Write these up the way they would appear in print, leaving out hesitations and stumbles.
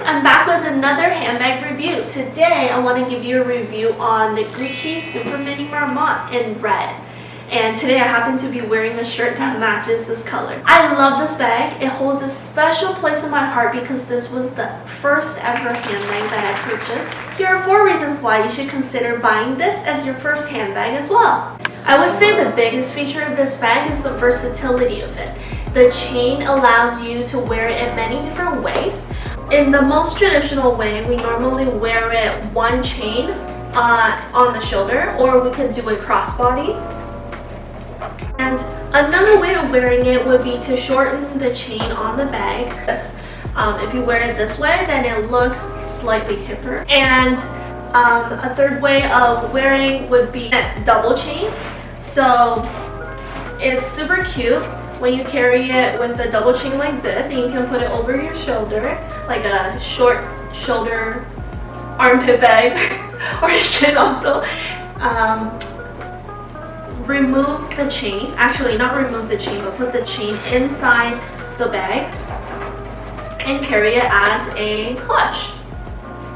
I'm back with another handbag review. Today I want to give you a review on the Gucci Super Mini Marmont in red. And today I happen to be wearing a shirt that matches this color. I love this bag. It holds a special place in my heart because this was the first ever handbag that I purchased. Here are 4 reasons why you should consider buying this as your first handbag as well. I would say the biggest feature of this bag is the versatility of it. The chain allows you to wear it in many different ways. In the most traditional way, we normally wear it one chain on the shoulder, or we could do a crossbody. And another way of wearing it would be to shorten the chain on the bag. If you wear it this way, then it looks slightly hipper. And a third way of wearing would be a double chain. So it's super cute when you carry it with a double chain like this, and you can put it over your shoulder like a short shoulder armpit bag. Or you can also remove the chain, actually not remove the chain, but put the chain inside the bag and carry it as a clutch.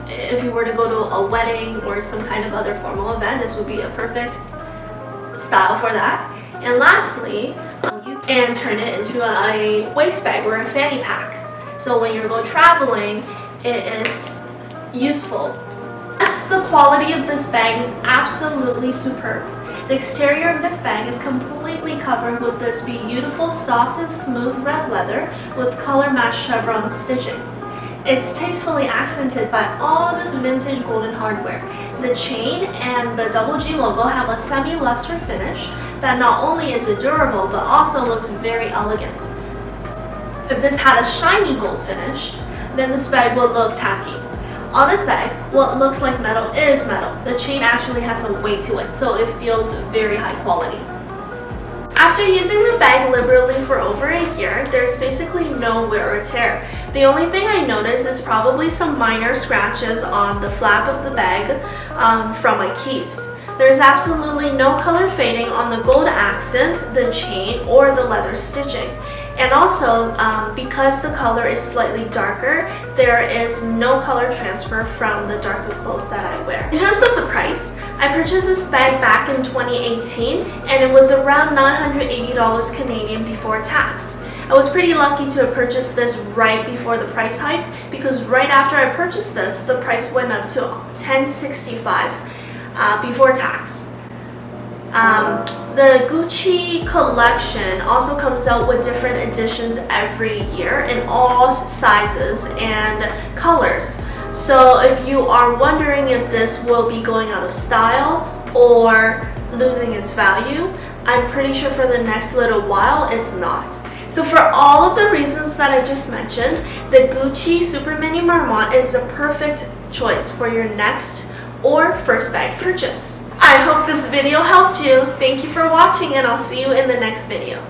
If you were to go to a wedding or some kind of other formal event, this would be a perfect style for that. And lastly, you can turn it into a waist bag or a fanny pack. So when you're going traveling, it is useful. Next, the quality of this bag is absolutely superb. The exterior of this bag is completely covered with this beautiful, soft and smooth red leather with color-matched chevron stitching. It's tastefully accented by all this vintage golden hardware. The chain and the double G logo have a semi-luster finish that not only is durable but also looks very elegant. If this had a shiny gold finish, then this bag would look tacky. On this bag, what looks like metal is metal. The chain actually has some weight to it, so it feels very high quality. After using the bag liberally for over a year, there's basically no wear or tear. The only thing I notice is probably some minor scratches on the flap of the bag from my keys. There's absolutely no color fading on the gold accent, the chain, or the leather stitching. And also, because the color is slightly darker, there is no color transfer from the darker clothes that I wear. In terms of the price, I purchased this bag back in 2018 and it was around $980 Canadian before tax. I was pretty lucky to have purchased this right before the price hike because right after I purchased this, the price went up to $1,065 before tax. The Gucci collection also comes out with different editions every year in all sizes and colors. So if you are wondering if this will be going out of style or losing its value, I'm pretty sure for the next little while it's not. So for all of the reasons that I just mentioned, the Gucci Super Mini Marmont is the perfect choice for your next or first bag purchase. I hope this video helped you. Thank you for watching and I'll see you in the next video.